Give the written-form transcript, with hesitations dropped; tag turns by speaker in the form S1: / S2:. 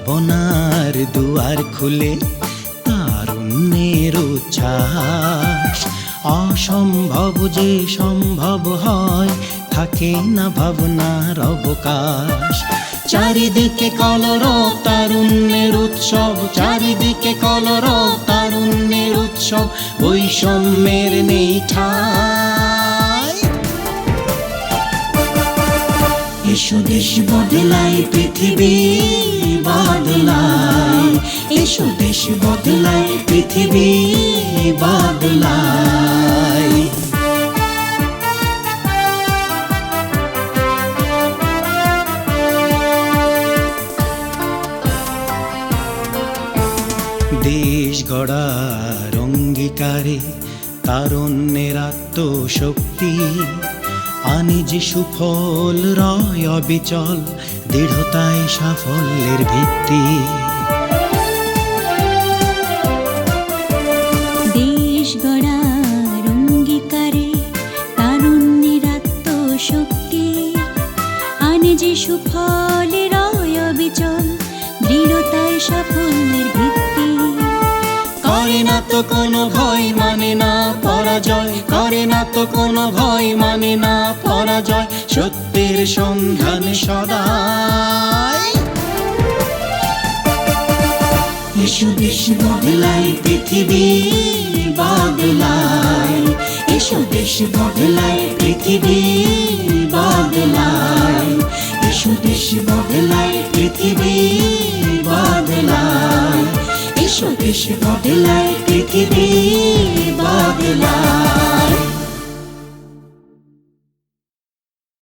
S1: ভাবনার দুয়ার খুলে তারুণ্যের উচ্ছ্বাস। অসম্ভব যে সম্ভব হয়, থাকে না ভাবনার অবকাশ। চারিদিকে কলরব তারুণ্যের উৎসব, চারিদিকে কলরব তারুণ্যের উৎসব, বৈষম্যের নেই ঠাঁই। এসো দেশ বদলাই, পৃথিবী বদলাই, এসো দেশ বদলাই, পৃথিবী বদলাই। দেশ গড়ার অঙ্গীকারে তারুণ্যের আত্মশক্তি, আনে যে সুফল রয় অবিচল, দৃঢ়তায় সাফল্যের ভিত্তি।
S2: দেশ গড়ার অঙ্গীকারে তারুণ্যের আত্মশক্তি, আনে যে সুফল রয় অবিচল, দৃঢ়তায় সাফল্যের ভিত্তি।
S1: করে না তো কোনো ভয়, মানে না পরাজয়, করে না তো কোনো ভয়, মানে না পরাজয়, সত্যের সন্ধানে সদাই। এসো দেশ বদলাই, পৃথিবী বদলাই, এসো দেশ বদলাই, পৃথিবী বদলাই, এসো দেশ বদলাই, পৃথিবী বদলাই, এসো দেশ বদলাই, পৃথিবী